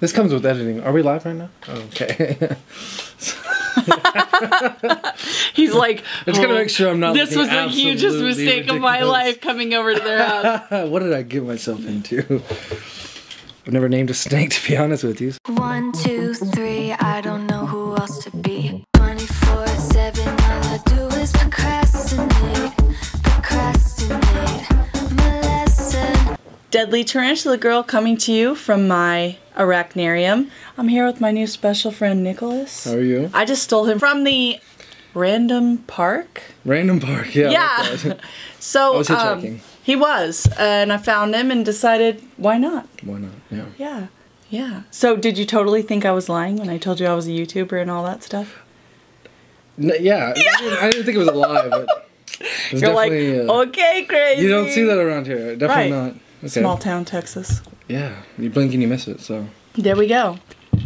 This comes with editing. Are we live right now? Oh, okay. He's like, I'm just gonna make sure I'm not. This was the hugest mistake of my life coming over to their house. What did I get myself into? I've never named a snake, to be honest with you. 1, 2, 3, I don't know who else to be. 24/7, all I do is procrastinate, my lesson. Deadly Tarantula Girl coming to you from my arachnarium. I'm here with my new special friend Nicholas. How are you? I just stole him from the random park. Random park, yeah. Yeah. So I was hitchhiking. He was, and I found him and decided, why not? Why not? Yeah. Yeah. Yeah. So did you totally think I was lying when I told you I was a YouTuber and all that stuff? Yeah. I didn't think it was a lie, but it was You're like, okay, crazy. You don't see that around here. Definitely not. Okay. Small town Texas. Yeah. You blink and you miss it, so. There we go.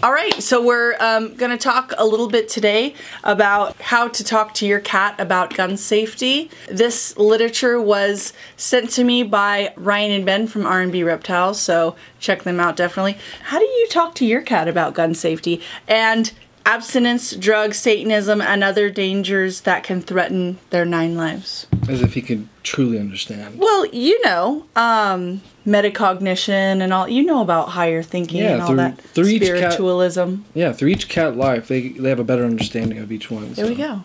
All right, so we're going to talk a little bit today about how to talk to your cat about gun safety. This literature was sent to me by Ryan and Ben from R&B Reptiles, so check them out definitely. How do you talk to your cat about gun safety and abstinence, drugs, Satanism, and other dangers that can threaten their 9 lives? As if he could truly understand. Well, you know, metacognition and all, you know about higher thinking and all that spiritualism. Through each cat life, they have a better understanding of each one. There we go.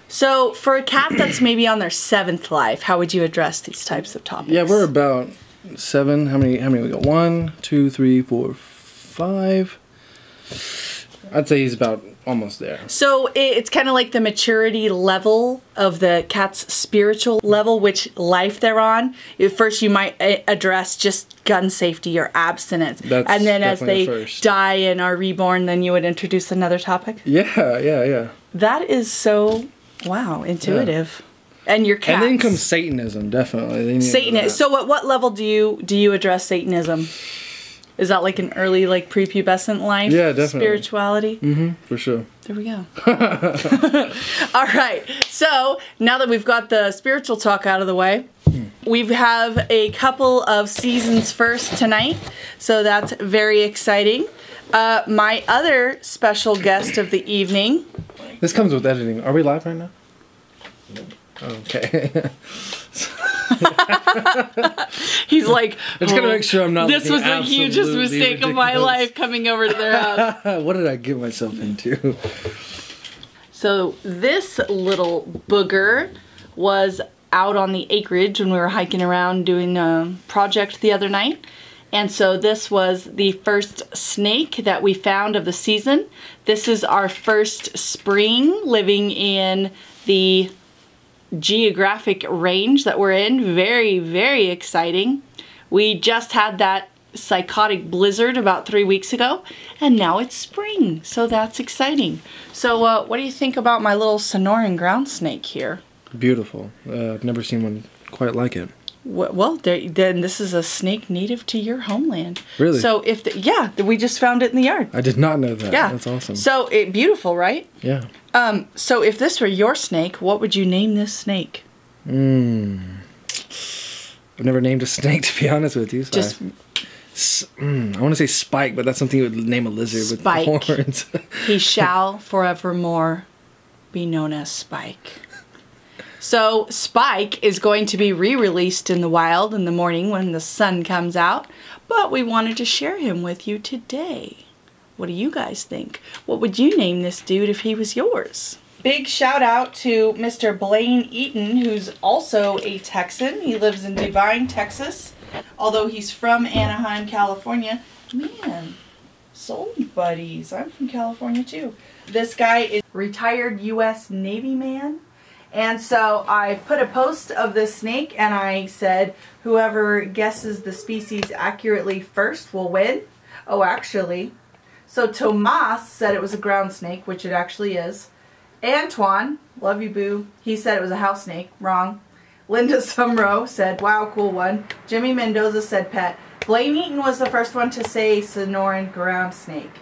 So for a cat that's maybe on their 7th life, how would you address these types of topics? Yeah, we're about 7. How many we got? 1, 2, 3, 4, 5. I'd say he's about almost there. So it's kind of like the maturity level of the cat's spiritual level, which life they're on. First, you might address just gun safety or abstinence. And then as they die and are reborn, then you would introduce another topic? Yeah. That is so, wow, intuitive. Yeah. And your cats. And then comes Satanism, definitely. Satanism. So at what level do you address Satanism? Is that like an early, like, prepubescent life? Yeah, definitely. Spirituality? Mm-hmm, for sure. There we go. All right. So, now that we've got the spiritual talk out of the way, we have a couple of seasons first tonight. So, that's very exciting. My other special guest of the evening. This comes with editing. Are we live right now? Okay. He's like, I'm just gonna make sure I'm not. This was the hugest mistake of my life coming over to their house. What did I get myself into? So this little booger was out on the acreage when we were hiking around doing a project the other night. And so this was the first snake that we found of the season. This is our first spring living in the geographic range that we're in. Very, very exciting. We just had that psychotic blizzard about 3 weeks ago, and now it's spring, so that's exciting. So what do you think about my little Sonoran ground snake here? Beautiful. I've never seen one quite like it. Well, then this is a snake native to your homeland. Really? So we just found it in the yard. I did not know that. Yeah. That's awesome. So beautiful, right? Yeah. So if this were your snake, what would you name this snake? I've never named a snake, to be honest with you. So I want to say Spike, but that's something you would name a lizard Spike. With horns. He shall forevermore be known as Spike. So Spike is going to be re-released in the wild in the morning when the sun comes out, but we wanted to share him with you today. What do you guys think? What would you name this dude if he was yours? Big shout out to Mr. Blaine Eaton, who's also a Texan. He lives in Devine, Texas, although he's from Anaheim, California. Man, soul buddies. I'm from California too. This guy is a retired U.S. Navy man. And so I put a post of this snake and I said, whoever guesses the species accurately first will win. Oh, actually. So Tomas said it was a ground snake, which it actually is. Antoine, love you boo, he said it was a house snake. Wrong. Linda Sumrow said, wow, cool one. Jimmy Mendoza said pet. Blaine Eaton was the first one to say Sonoran ground snake.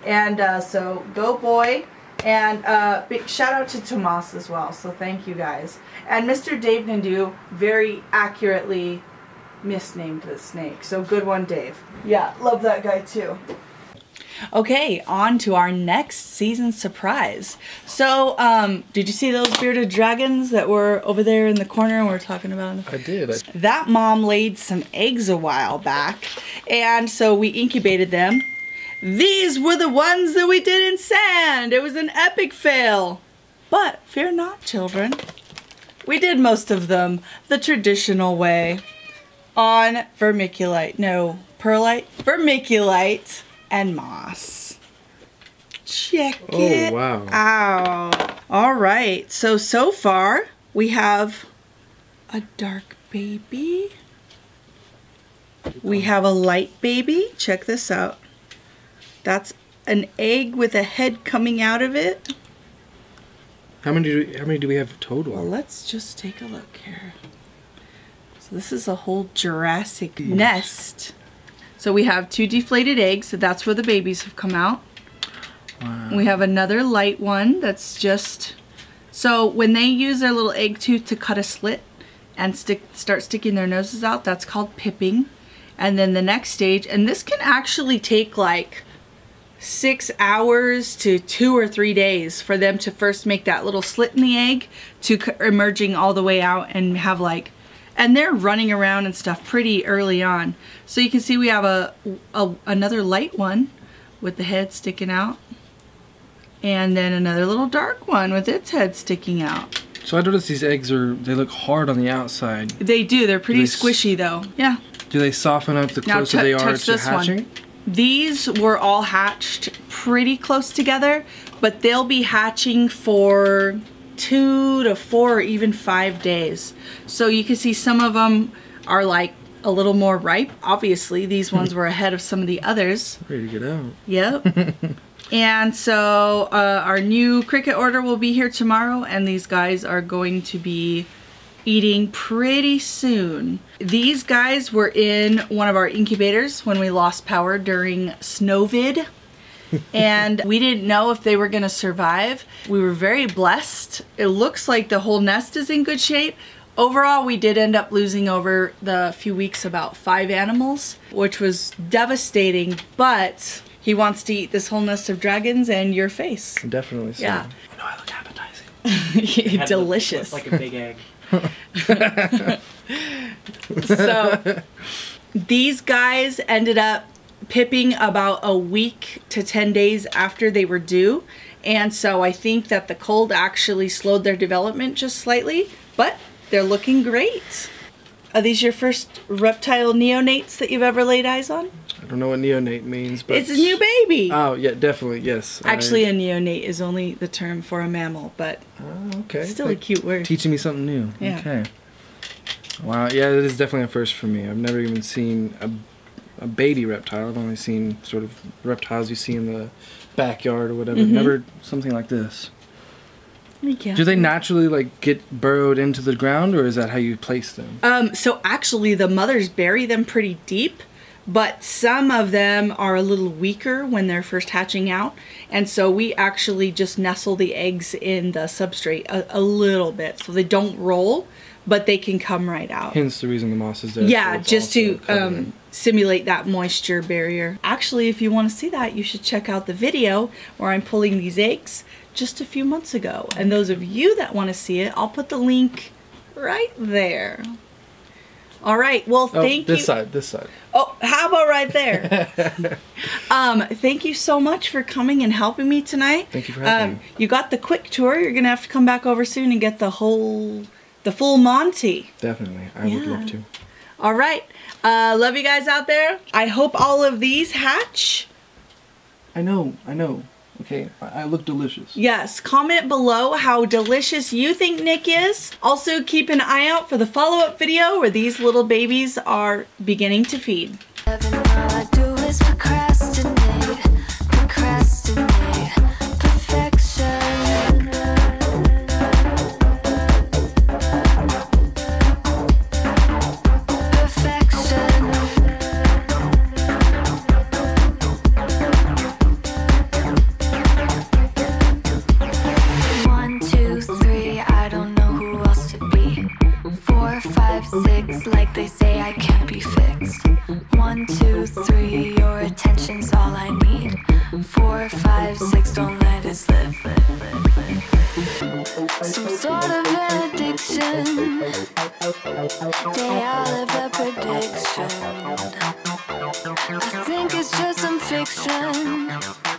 And so go boy. And big shout out to Tomas as well, so thank you guys. And Mr. Dave Nandu very accurately misnamed the snake, so good one, Dave. Yeah, love that guy too. Okay, on to our next season surprise. So, did you see those bearded dragons that were over there in the corner and we were talking about them? I did. That mom laid some eggs a while back, and so we incubated them. These were the ones that we did in sand. It was an epic fail. But fear not, children. We did most of them the traditional way on vermiculite. No, perlite, vermiculite, and moss. Check it out. All right, so far we have a dark baby. We have a light baby. Check this out. That's an egg with a head coming out of it. How many do we have total? Well, let's just take a look here. So this is a whole Jurassic nest. So we have 2 deflated eggs, so that's where the babies have come out. Wow. We have another light one that's just... So when they use their little egg tooth to cut a slit and start sticking their noses out, that's called pipping. And then the next stage, and this can actually take like 6 hours to 2 or 3 days for them to first make that little slit in the egg to emerging all the way out and have like, and they're running around and stuff pretty early on. So you can see we have another light one with the head sticking out, and then another little dark one with its head sticking out. So I noticed these eggs they look hard on the outside. They do. They're pretty squishy though. Yeah. Do they soften up the closer they are to hatching? These were all hatched pretty close together, but they'll be hatching for 2 to 4 or even 5 days. So you can see some of them are like a little more ripe. Obviously, these ones were ahead of some of the others. Ready to get out. Yep. And so our new cricket order will be here tomorrow, and these guys are going to be eating pretty soon. These guys were in one of our incubators when we lost power during Snowvid. And we didn't know if they were gonna survive. We were very blessed. It looks like the whole nest is in good shape. Overall, we did end up losing over the few weeks about 5 animals, which was devastating, but he wants to eat this whole nest of dragons and your face. Definitely so. Yeah. I know I look appetizing. Delicious. Looks like a big egg. So these guys ended up pipping about a week to 10 days after they were due, and so I think that the cold actually slowed their development just slightly, but they're looking great. Are these your first reptile neonates that you've ever laid eyes on? I don't know what neonate means, but it's a new baby. Oh yeah, definitely, yes. Actually, a neonate is only the term for a mammal, but okay. Still a cute word. Teaching me something new. Yeah. Okay. Wow, yeah, it is definitely a first for me. I've never even seen a baby reptile. I've only seen sort of reptiles you see in the backyard or whatever. Never something like this. Yeah. Do they naturally like get burrowed into the ground, or is that how you place them? So actually the mothers bury them pretty deep, but some of them are a little weaker when they're first hatching out, and so we actually just nestle the eggs in the substrate a little bit so they don't roll, but they can come right out. Hence the reason the moss is there. Yeah, so it's just to covered. simulate that moisture barrier. Actually, if you want to see that, you should check out the video where I'm pulling these eggs just a few months ago. And those of you that want to see it, I'll put the link right there. All right, well, thank you. This side. Oh, how about right there? Thank you so much for coming and helping me tonight. Thank you for having me. You got the quick tour. You're going to have to come back over soon and get the full Monty. Definitely. I would love to. All right. Love you guys out there. I hope all of these hatch. I know. Okay, I look delicious. Yes, comment below how delicious you think Nick is. Also, keep an eye out for the follow-up video where these little babies are beginning to feed. All I do is procrastinate, perfection. Like they say I can't be fixed. 1, 2, 3, your attention 4, 5, 6, don't let it slip. Some sort of an addiction. They all have a prediction. I think it's just some fiction.